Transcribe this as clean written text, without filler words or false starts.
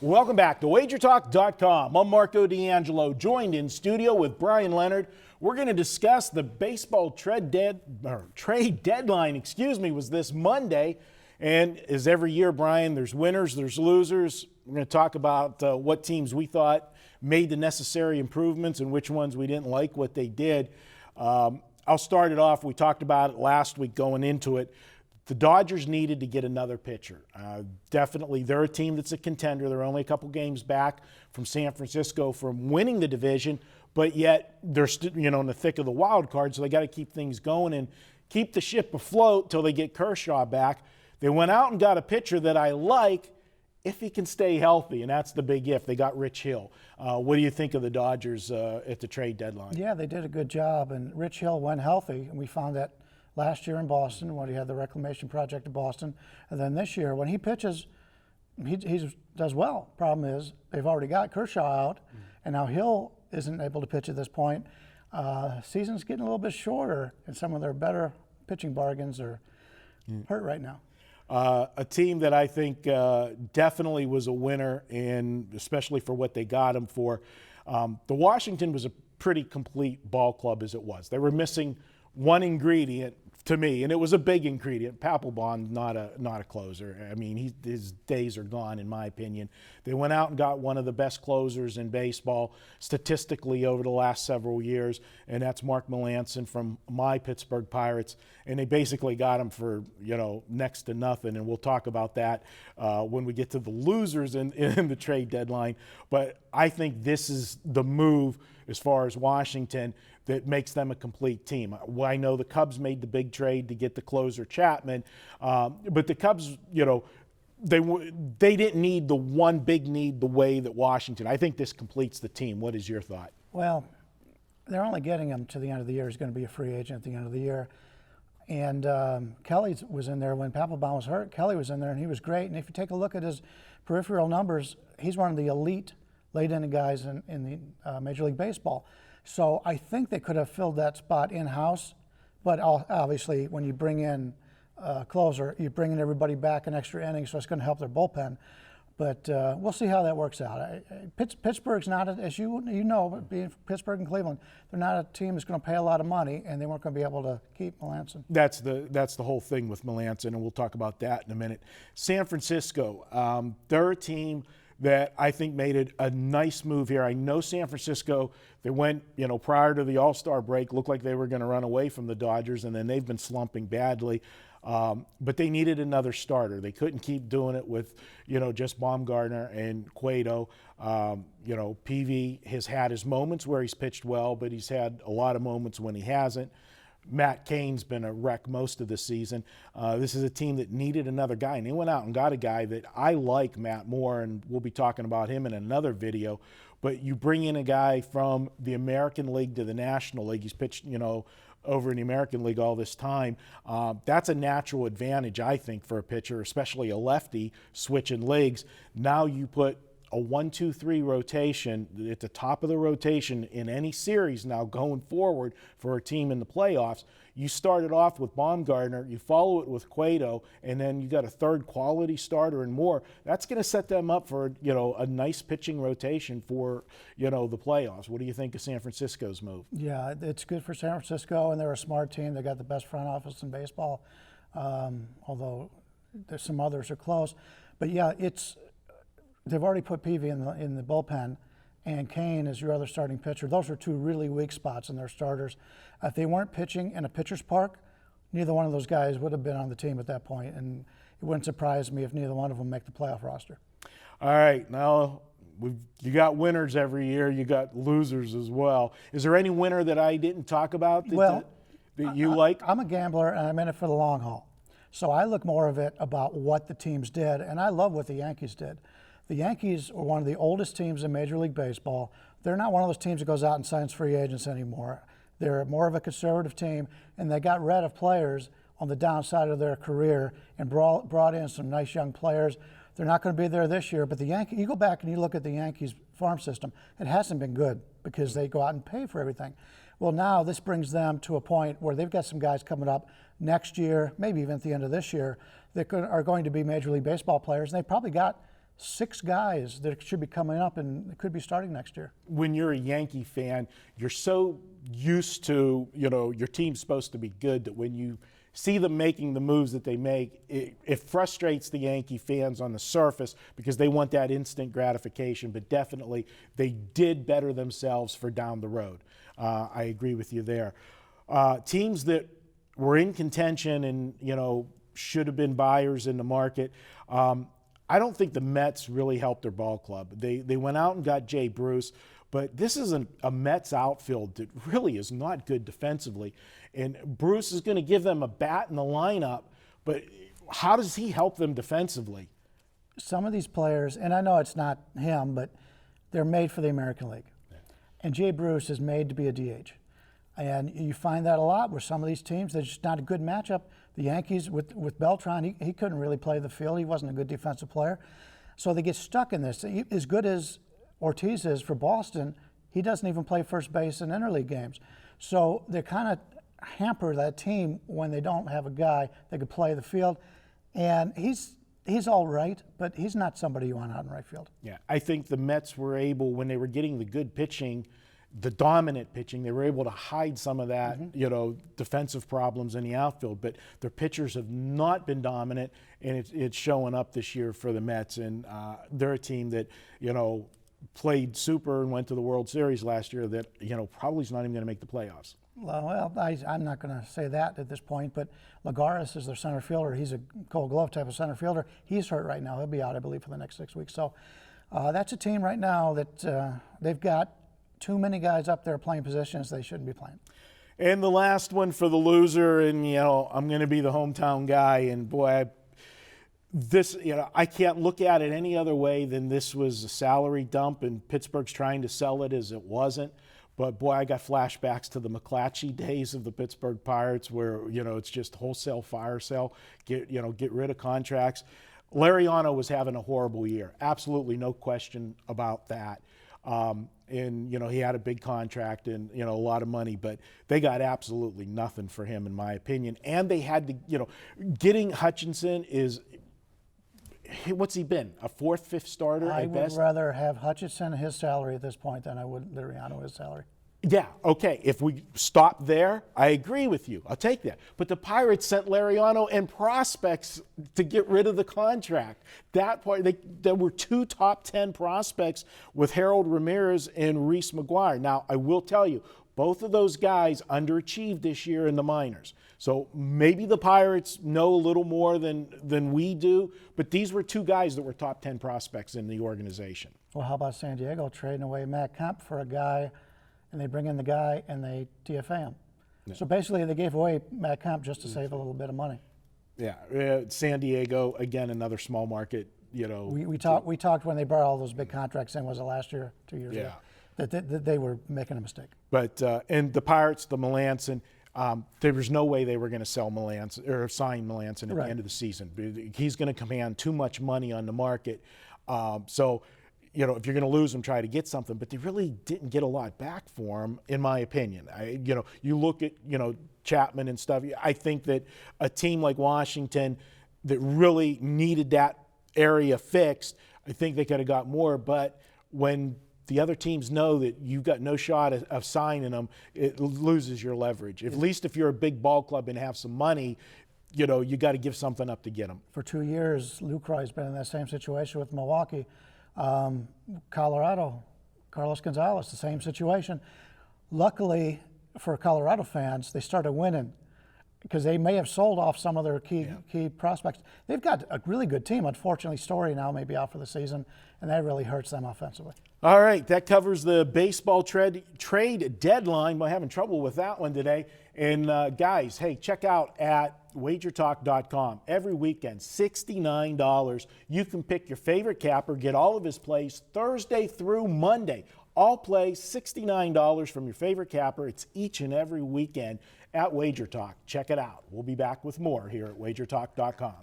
Welcome back to WagerTalk.com. I'm Marco D'Angelo, joined in studio with Brian Leonard. We're going to discuss the baseball trade deadline, was this Monday. And as every year, Brian, there's winners, there's losers. We're going to talk about what teams we thought made the necessary improvements and which ones we didn't like what they did. I'll start it off. We talked about it last week going into it. The Dodgers needed to get another pitcher. Definitely, they're a team that's a contender. They're only a couple games back from San Francisco from winning the division, but yet they're in the thick of the wild card, so they got to keep things going and keep the ship afloat till they get Kershaw back. They went out and got a pitcher that I like if he can stay healthy, and that's the big if. They got Rich Hill. What do you think of the Dodgers at the trade deadline? Yeah, they did a good job, and Rich Hill went healthy, and we found that last year in Boston when he had the reclamation project in Boston, and then this year when he pitches, he does well. Problem is they've already got Kershaw out, and now Hill isn't able to pitch at this point. Season's getting a little bit shorter, and some of their better pitching bargains are hurt right now. A team that I think definitely was a winner, and especially for what they got him for. The Washington was a pretty complete ball club as it was. They were missing one ingredient to me, and it was a big ingredient. Papelbon, not a closer. I mean, his days are gone, in my opinion. They went out and got one of the best closers in baseball statistically over the last several years, and that's Mark Melancon from my Pittsburgh Pirates. And they basically got him for next to nothing, and we'll talk about that when we get to the losers in the trade deadline. But I think this is the move as far as Washington that makes them a complete team. I know the Cubs made the big trade to get the closer Chapman, but the Cubs, they didn't need the one big need the way that Washington. I think this completes the team. What is your thought? Well, they're only getting him to the end of the year. He's going to be a free agent at the end of the year. And Kelly was in there when Papelbon was hurt. Kelly was in there, and he was great. And if you take a look at his peripheral numbers, he's one of the elite late-inning guys in the Major League Baseball. So I think they could have filled that spot in-house, but obviously when you bring in a closer, you bring in everybody back an extra inning, so it's going to help their bullpen. But we'll see how that works out. Pittsburgh's not, as you know, being Pittsburgh and Cleveland, they're not a team that's going to pay a lot of money, and they weren't going to be able to keep Melancon. That's the whole thing with Melancon, and we'll talk about that in a minute. San Francisco, they're a team that I think made it a nice move here. I know San Francisco, they went, prior to the All-Star break, looked like they were going to run away from the Dodgers, and then they've been slumping badly. But they needed another starter. They couldn't keep doing it with, just Baumgartner and Cueto. PV has had his moments where he's pitched well, but he's had a lot of moments when he hasn't. Matt Cain's been a wreck most of the season. This is a team that needed another guy, and they went out and got a guy that I like, Matt Moore, and we'll be talking about him in another video. But you bring in a guy from the American League to the National League. He's pitched, over in the American League all this time. That's a natural advantage, I think, for a pitcher, especially a lefty, switching leagues. Now you put a 1-2-3 rotation at the top of the rotation in any series now going forward for a team in the playoffs. You start it off with Baumgartner, you follow it with Cueto, and then you got a third quality starter and more. That's going to set them up for a nice pitching rotation for the playoffs. What do you think of San Francisco's move? Yeah, it's good for San Francisco, and they're a smart team. They got the best front office in baseball, although there's some others are close. But yeah, they've already put Peavy in the bullpen, and Cain is your other starting pitcher. Those are two really weak spots in their starters. If they weren't pitching in a pitcher's park, neither one of those guys would have been on the team at that point, and it wouldn't surprise me if neither one of them make the playoff roster. All right, now you got winners every year. You got losers as well. Is there any winner that I didn't talk about that you like? I'm a gambler, and I'm in it for the long haul. So I look more of it about what the teams did, and I love what the Yankees did. The Yankees are one of the oldest teams in Major League Baseball. They're not one of those teams that goes out and signs free agents anymore. They're more of a conservative team, and they got rid of players on the downside of their career and brought in some nice young players. They're not going to be there this year, but you go back and you look at the Yankees farm system, it hasn't been good because they go out and pay for everything. Well, now this brings them to a point where they've got some guys coming up next year, maybe even at the end of this year, that are going to be Major League Baseball players, and they've probably got 6 guys that should be coming up and could be starting next year. When you're a Yankee fan, you're so used to, your team's supposed to be good that when you see them making the moves that they make, it frustrates the Yankee fans on the surface because they want that instant gratification, but definitely they did better themselves for down the road. I agree with you there. Teams that were in contention and, should have been buyers in the market, I don't think the Mets really helped their ball club. They went out and got Jay Bruce, but this is a Mets outfield that really is not good defensively. And Bruce is going to give them a bat in the lineup, but how does he help them defensively? Some of these players, and I know it's not him, but they're made for the American League. Yeah. And Jay Bruce is made to be a DH. And you find that a lot where some of these teams, they're just not a good matchup. The Yankees with Beltran, he couldn't really play the field. He wasn't a good defensive player. So they get stuck in this. As good as Ortiz is for Boston, he doesn't even play first base in interleague games. So they kind of hamper that team when they don't have a guy that could play the field. And he's all right, but he's not somebody you want out in right field. Yeah, I think the Mets were able, when they were getting the good pitching, the dominant pitching, they were able to hide some of that, defensive problems in the outfield. But their pitchers have not been dominant, and it's showing up this year for the Mets. And they're a team that, played super and went to the World Series last year that, probably is not even going to make the playoffs. Well, I'm not going to say that at this point, but Lagares is their center fielder. He's a Gold Glove type of center fielder. He's hurt right now. He'll be out, I believe, for the next 6 weeks. So that's a team right now that they've got too many guys up there playing positions they shouldn't be playing. And the last one for the loser, and, I'm going to be the hometown guy, and boy, I can't look at it any other way than this was a salary dump, and Pittsburgh's trying to sell it as it wasn't. But boy, I got flashbacks to the McClatchy days of the Pittsburgh Pirates, where it's just wholesale fire sale, get rid of contracts. Lariano was having a horrible year, absolutely no question about that. And he had a big contract and a lot of money, but they got absolutely nothing for him, in my opinion. And they had to, getting Hutchinson is. What's he been? A 4th, 5th starter I at would best? rather have Hutchinson his salary at this point than I would Liriano his salary. Yeah, okay. If we stop there, I agree with you. I'll take that. But the Pirates sent Lariano and prospects to get rid of the contract. That part, there were 2 top 10 prospects with Harold Ramirez and Reese McGuire. Now, I will tell you, both of those guys underachieved this year in the minors. So maybe the Pirates know a little more than we do, but these were 2 guys that were top 10 prospects in the organization. Well, how about San Diego trading away Matt Kemp for a guy, and they bring in the guy and they DFA him? Yeah. So basically they gave away Matt Kemp just to save a little bit of money. Yeah, San Diego, again, another small market, We talked when they brought all those big contracts in, was it last year, 2 years ago, that they were making a mistake. But, and the Pirates, the Melanson, there was no way they were going to sell Melanson or sign Melanson at the end of the season. He's going to command too much money on the market. So, if you're going to lose him, try to get something. But they really didn't get a lot back for him, in my opinion. You look at, Chapman and stuff. I think that a team like Washington that really needed that area fixed, I think they could have got more. But when the other teams know that you've got no shot of signing them, it loses your leverage. At least if you're a big ball club and have some money, you got to give something up to get them. For 2 years, Lucroy's been in that same situation with Milwaukee. Colorado, Carlos Gonzalez, the same situation. Luckily for Colorado fans, they started winning because they may have sold off some of their key prospects. They've got a really good team. Unfortunately, Story now may be out for the season, and that really hurts them offensively. All right, that covers the baseball trade deadline. We're having trouble with that one today. And guys, hey, check out at wagertalk.com. Every weekend, $69. You can pick your favorite capper, get all of his plays Thursday through Monday. All plays, $69 from your favorite capper. It's each and every weekend at Wager Talk. Check it out. We'll be back with more here at wagertalk.com.